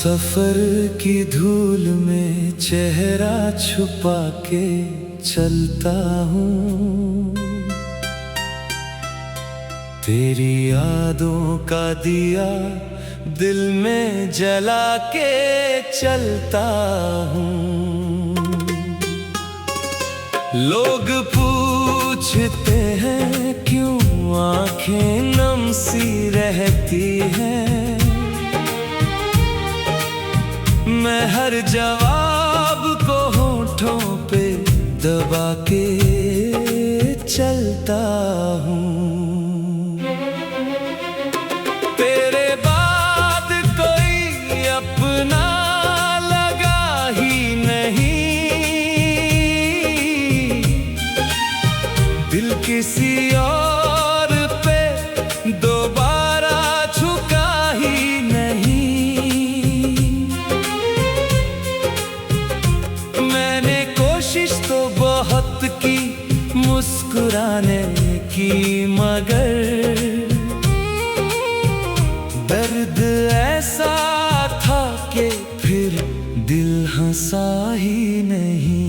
सफर की धूल में चेहरा छुपा के चलता हूँ, तेरी यादों का दिया दिल में जला के चलता हूँ। लोग पूछते हैं क्यों आंखें नम सी रहती हैं, मैं हर जवाब को होठों पे दबा के चलता हूँ। तेरे बाद कोई अपना लगा ही नहीं, दिल किसी और पे दोबारा झुका ही नहीं। मैंने कोशिश तो बहुत की मुस्कुराने की, मगर दर्द ऐसा था कि फिर दिल हंसा ही नहीं।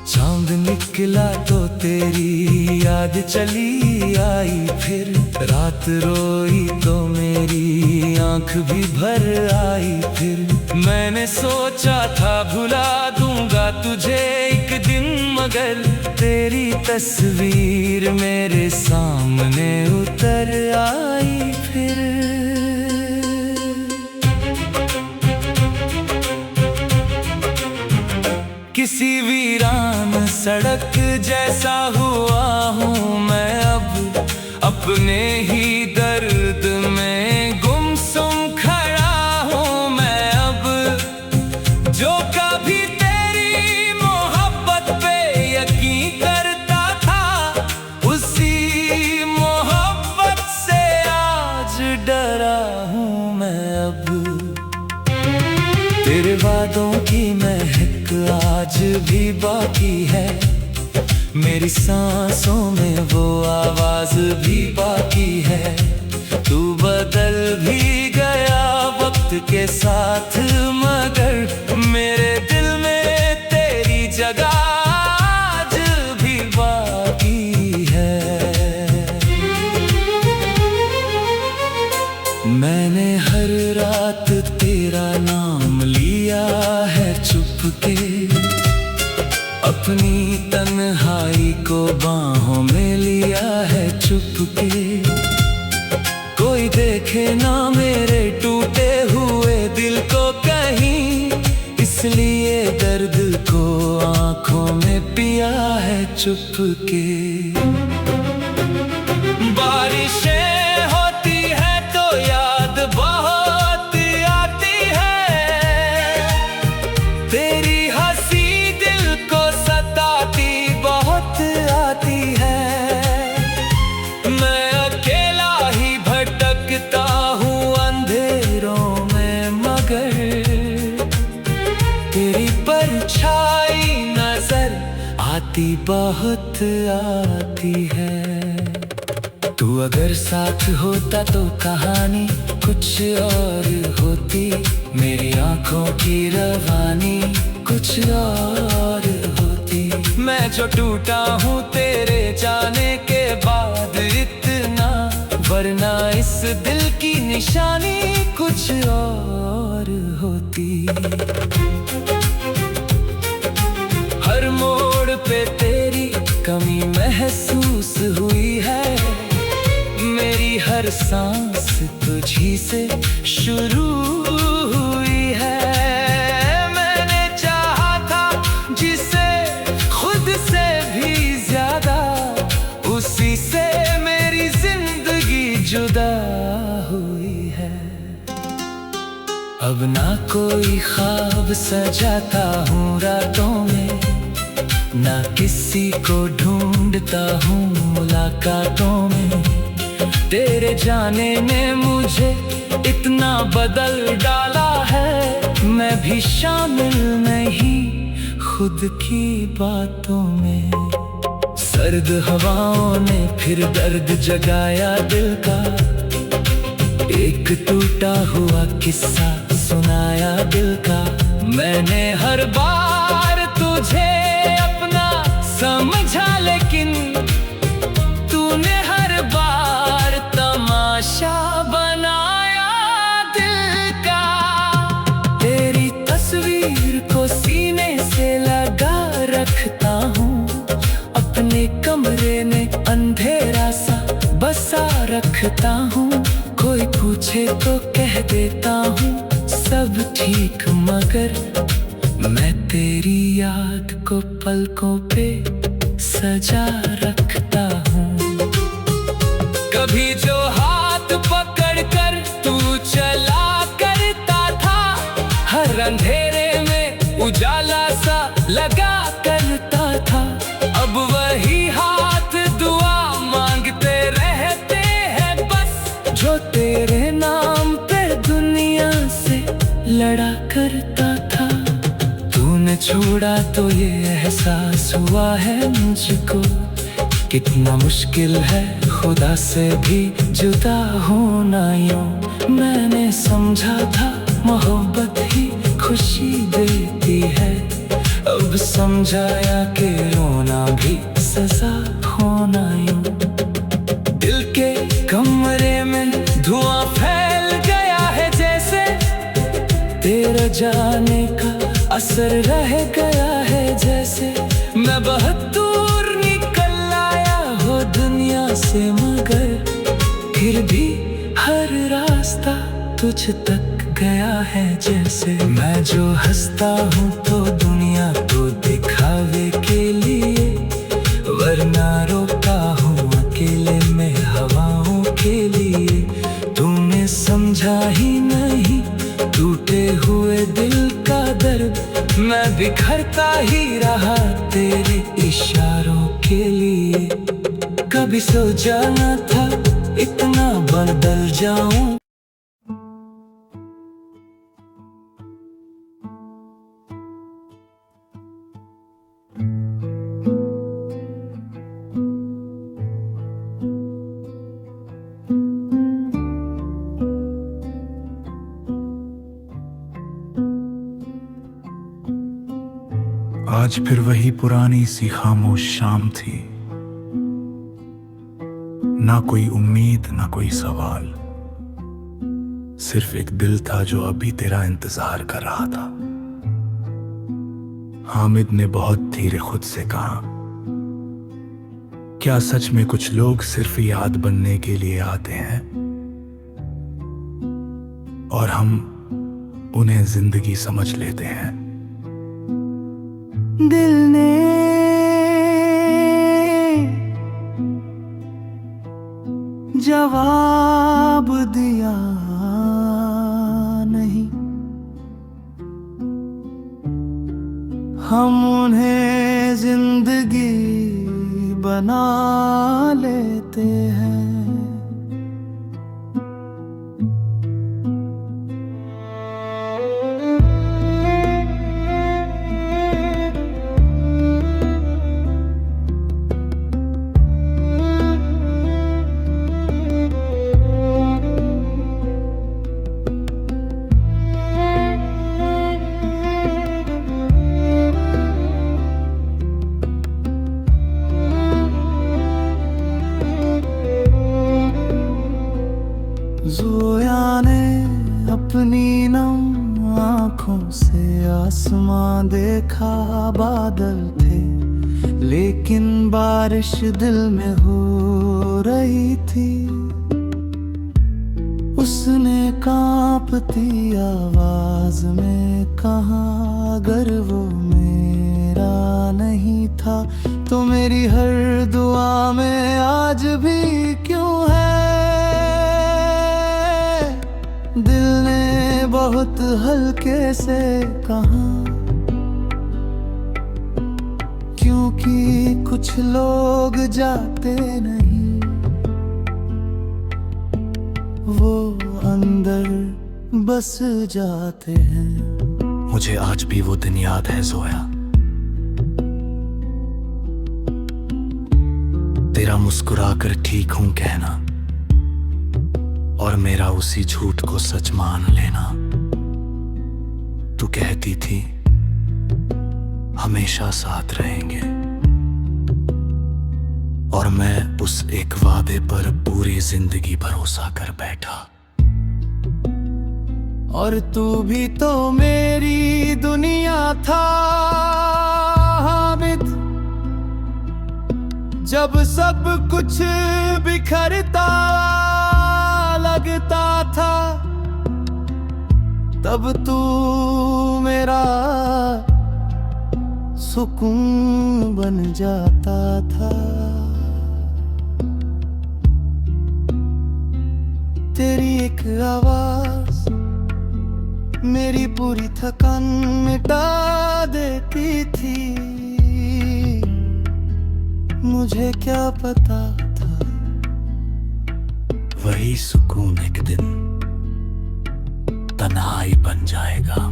चांद निकला तो तेरी याद चली आई, फिर रात रोई तो मेरी आंख भी भर आई। फिर मैंने सोचा था भुला दूंगा तुझे एक दिन, मगर तेरी तस्वीर मेरे सामने उतर आई। फिर किसी वीरान सड़क जैसा हुआ हूँ मैं अब, अपने ही दर्द में गुमसुम खड़ा हूँ मैं अब। जो कभी तेरी मोहब्बत पे यकीन करता था, उसी मोहब्बत से आज डरा हूँ मैं अब। तेरे वादों की महक आज भी बाकी है, मेरी सांसों में वो आवाज भी बाकी है। तू बदल भी गया वक्त के साथ, मगर मेरे दिल में तेरी जगह आज भी बाकी है। मैंने हर रात तेरा नाम लिया है चुपके, अपनी तन्हाई को बाहों में लिया है चुपके। कोई देखे ना मेरे टूटे हुए दिल को कहीं, इसलिए दर्द को आंखों में पिया है चुपके। बारिशें होती है तो याद बहुत आती है, तेरी परछाई नजर आती बहुत आती है। तू अगर साथ होता तो कहानी कुछ और होती, मेरी आंखों की रवानी कुछ और होती। मैं जो टूटा हूँ तेरे जाने के बाद इतना, वरना इस दिल की निशानी कुछ और होती। हर मोड़ पे तेरी कमी महसूस हुई है, मेरी हर सांस तुझी से शुरू हुई है। मैंने चाहा था जिसे खुद से भी ज्यादा, उसी से मेरी जिंदगी जुदा हुई है। अब ना कोई ख्वाब सजाता हूँ रातों में, ना किसी को ढूंढता हूँ मुलाकातों में। तेरे जाने ने मुझे इतना बदल डाला है, मैं भी शामिल नहीं खुद की बातों में। सर्द हवाओं ने फिर दर्द जगाया दिल का, एक टूटा हुआ किस्सा सुनाया दिल का मैंने हर बार तुझे अपना समझा, लेकिन तूने हर बार तमाशा बनाया दिल का। तेरी तस्वीर को सीने से लगा रखता हूँ, अपने कमरे में अंधेरा सा बसा रखता हूँ। कोई पूछे तो कह देता हूँ सब ठीक, मगर मैं तेरी याद को पलकों पे सजा रखता हूँ। कभी जो हाथ पकड़ कर तू चला करता था, हर अंधेरे में उजाला सा लगा करता था, अब वही हाथ दुआ मांगते रहते हैं बस। जो तेरे नाम पे दुनिया से लड़ा करता था, तूने छोड़ा तो ये एहसास हुआ है मुझको, कितना मुश्किल है खुदा से भी जुदा होना यूं। मैंने समझा था मोहब्बत ही खुशी देती है, अब समझाया कि रोना भी सजा होना यूं। दिल के कमरे में धुआं फैल गया है जैसे, तेरा जाने का असर रह गया है जैसे। मैं बहुत दूर निकल आया हो दुनिया से, मगर फिर भी हर रास्ता तुझ तक गया है जैसे। मैं जो हंसता हूँ तो दुनिया को दिखावे के लिए, वरना रोता हूँ अकेले में हवाओं के लिए। तूने समझा ही नहीं टूटे हुए दिल का दर्द, मैं बिखरता ही रहा तेरे इशारों के लिए। कभी सोचा न था इतना बदल जाऊं। आज फिर वही पुरानी सी खामोश शाम थी, ना कोई उम्मीद ना कोई सवाल, सिर्फ एक दिल था जो अभी तेरा इंतजार कर रहा था। हामिद ने बहुत धीरे खुद से कहा, क्या सच में कुछ लोग सिर्फ याद बनने के लिए आते हैं और हम उन्हें जिंदगी समझ लेते हैं। दिल ने जवाब दिया नहीं, हम उन्हें जिंदगी बना लेते हैं। ज़ोया ने अपनी नम आँखों से आसमां देखा, बादल थे लेकिन बारिश दिल में हो रही थी। उसने कांपती आवाज में कहा, अगर वो मेरा नहीं था तो मेरी हर दुआ में आज भी क्यों है। दिल ने बहुत हल्के से कहा, क्योंकि कुछ लोग जाते नहीं, वो अंदर बस जाते हैं। मुझे आज भी वो दिन याद है ज़ोया, तेरा मुस्कुराकर ठीक हूं कहना, और मेरा उसी झूठ को सच मान लेना। तू कहती थी हमेशा साथ रहेंगे, और मैं उस एक वादे पर पूरी जिंदगी भरोसा कर बैठा। और तू भी तो मेरी दुनिया था हामिद, जब सब कुछ बिखरता लगता था, तब तू मेरा सुकून बन जाता था। तेरी एक आवाज मेरी पूरी थकान मिटा देती थी। मुझे क्या पता था वही सुकून एक दिन तन्हाई बन जाएगा।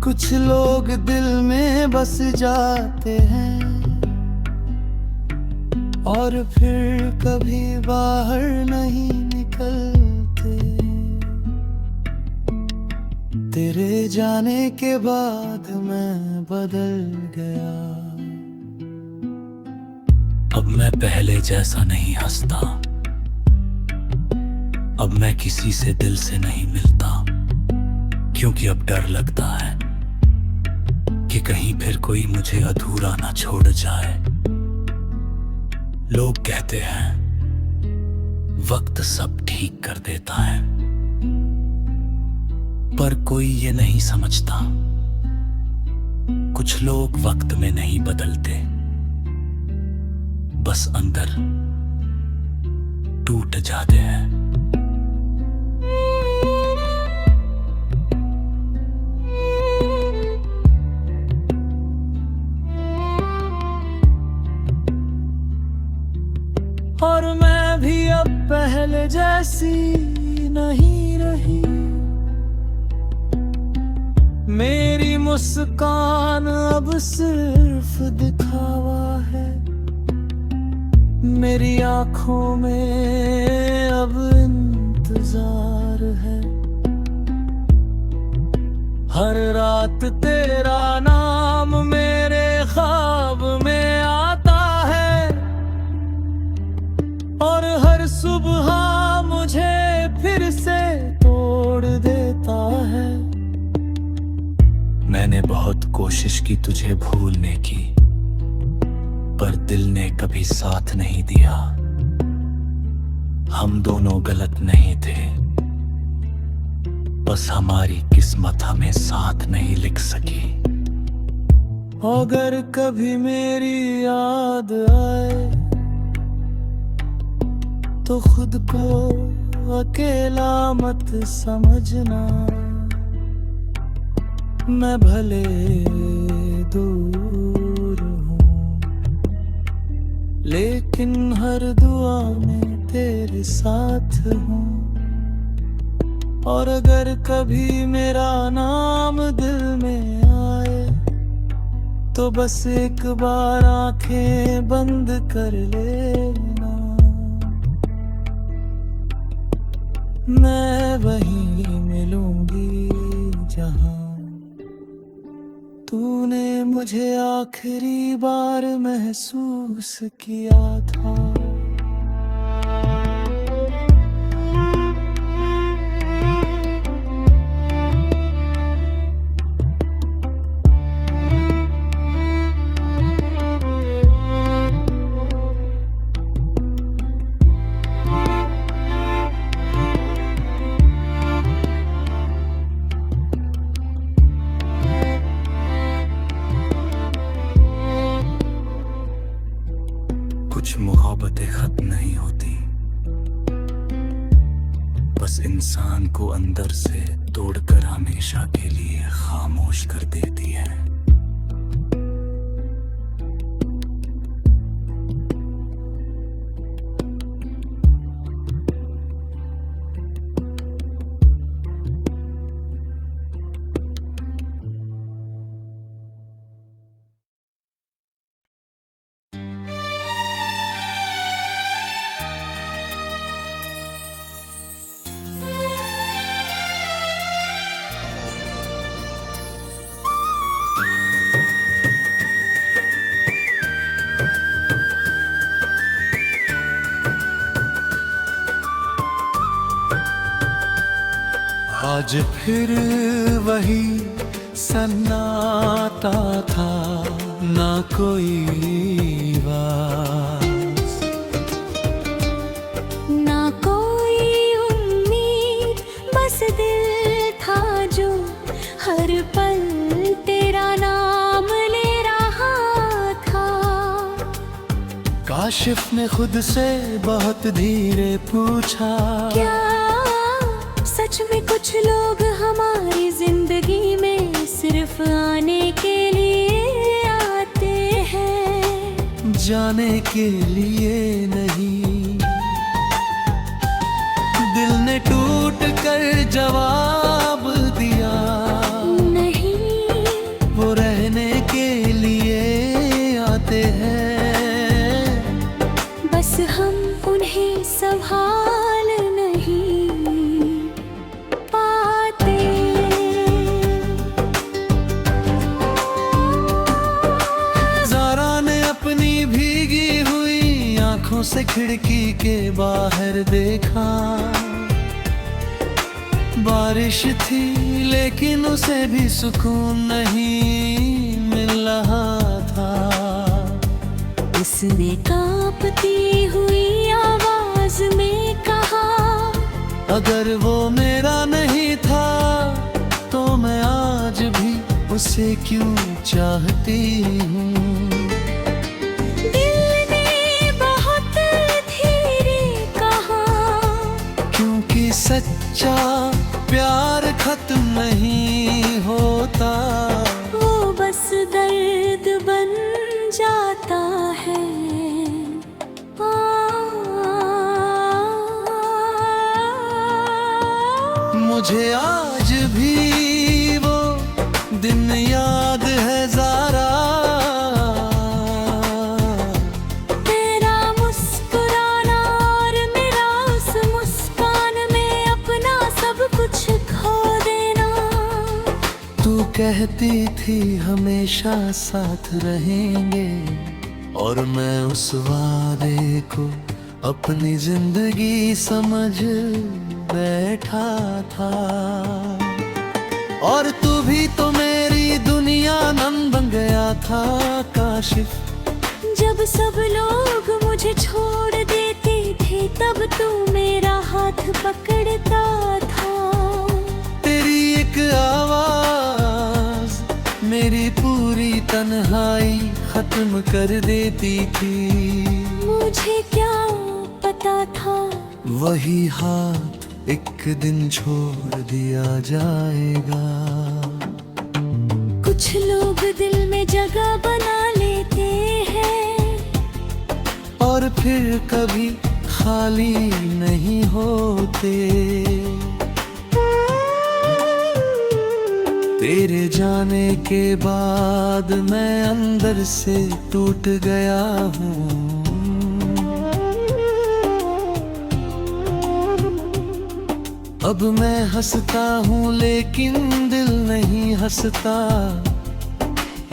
कुछ लोग दिल में बस जाते हैं और फिर कभी बाहर नहीं निकलते। तेरे जाने के बाद मैं बदल गया। अब मैं पहले जैसा नहीं हंसता, अब मैं किसी से दिल से नहीं मिलता, क्योंकि अब डर लगता है कि कहीं फिर कोई मुझे अधूरा ना छोड़ जाए। लोग कहते हैं वक्त सब ठीक कर देता है, पर कोई ये नहीं समझता कुछ लोग वक्त में नहीं बदलते, बस अंदर टूट जाते हैं। और मैं भी अब पहले जैसी नहीं रही। मेरी मुस्कान अब सिर्फ दिखावा है। मेरी आंखों में अब इंतजार है। हर रात तेरा नाम मेरे ख्वाब में आता है, और हर सुबह मुझे फिर से तोड़ देता है। मैंने बहुत कोशिश की तुझे भूलने की, पर दिल ने कभी साथ नहीं दिया। हम दोनों गलत नहीं थे, बस हमारी किस्मत हमें साथ नहीं लिख सकी। अगर कभी मेरी याद आए तो खुद को अकेला मत समझना। मैं भले दूर हूँ, लेकिन हर दुआ में तेरे साथ हूँ। और अगर कभी मेरा नाम दिल में आए तो बस एक बार आंखें बंद कर लेना। मैं वहीं मिलूंगी जहां तूने मुझे आखिरी बार महसूस किया था। कुछ मोहब्बतें खत्म नहीं होती, बस इंसान को अंदर से तोड़कर हमेशा के लिए खामोश कर देती है। आज फिर वही सन्नाटा था, ना कोई आवाज़, ना कोई उम्मीद, बस दिल था जो हर पल तेरा नाम ले रहा था। काशिफ ने खुद से बहुत धीरे पूछा, क्या सच में कुछ लोग हमारी जिंदगी में सिर्फ आने के लिए आते हैं, जाने के लिए नहीं। दिल ने टूट कर जवाब दिया, नहीं वो रहने के लिए आते हैं, बस हम उन्हें संभाल नहीं पाते। ज़ारा ने अपनी भीगी हुई आंखों से खिड़की के बाहर देखा। बारिश थी लेकिन उसे भी सुकून नहीं मिल रहा था। उसने कांपती हुई आवाज में कहा, अगर वो मेरा नहीं था तो मैं आज भी उसे क्यों चाहती हूँ। दिल ने बहुत धीरे कहा, क्योंकि सच्चा प्यार खत्म नहीं होता, वो बस दर्द बन जाता है। मुझे आज भी वो दिन याद है ज़ारा, तेरा मुस्कुराना और मेरा उस मुस्कान में अपना सब कुछ खो देना। तू कहती थी हमेशा साथ रहेंगे, और मैं उस वादे को अपनी जिंदगी समझ बैठा था। और तू भी तो मेरी दुनिया नम बन गया था काशिफ। जब सब लोग मुझे छोड़ देते थे तब तू मेरा हाथ पकड़ता था। तेरी एक आवाज मेरी पूरी तन्हाई खत्म कर देती थी। मुझे क्या पता था वही हाथ एक दिन छोड़ दिया जाएगा। कुछ लोग दिल में जगह बना लेते हैं, और फिर कभी खाली नहीं होते। तेरे जाने के बाद मैं अंदर से टूट गया हूँ। अब मैं हंसता हूँ लेकिन दिल नहीं हंसता।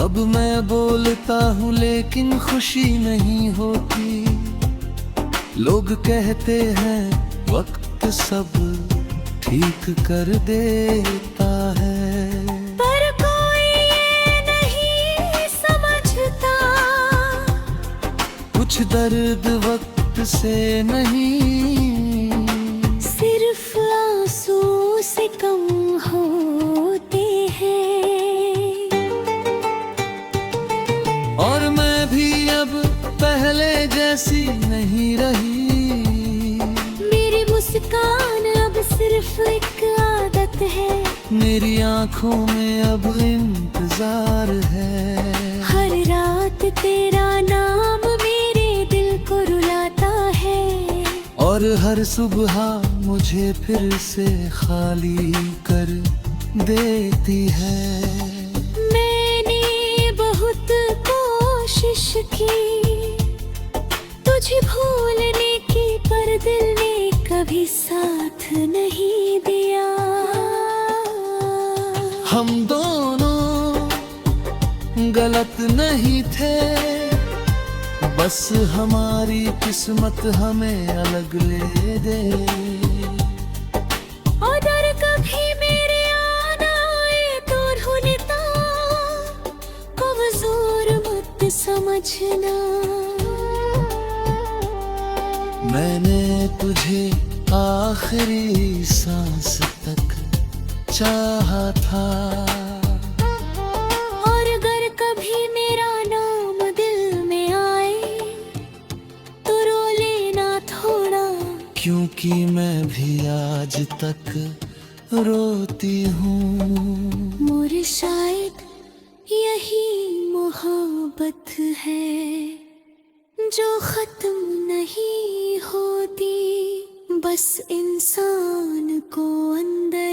अब मैं बोलता हूँ लेकिन खुशी नहीं होती। लोग कहते हैं वक्त सब ठीक कर देता है, पर कोई ये नहीं समझता। कुछ दर्द वक्त से नहीं, सिर्फ आंसू से कम होते हैं। और मैं भी अब पहले जैसी नहीं रही। मेरी मुस्कान अब सिर्फ एक आदत है, मेरी आंखों में अब इंतजार है। हर रात तेरा नाम मेरे दिल को रुलाता है, और हर सुबह मुझे फिर से खाली कर देती है। मैंने बहुत कोशिश की तुझे भूलने की, पर दिल ने कभी साथ नहीं दिया। हम दोनों गलत नहीं थे, बस हमारी किस्मत हमें अलग ले दे। और कभी समझना। मैंने तुझे आखिरी सांस तक चाहा था, और अगर कभी मेरा नाम दिल में आए तो रो लेना थोड़ा, क्योंकि मैं भी आज तक रोती हूँ। मोर शायद यही मोहब्बत है जो खत्म नहीं होती, बस इंसान को अंदर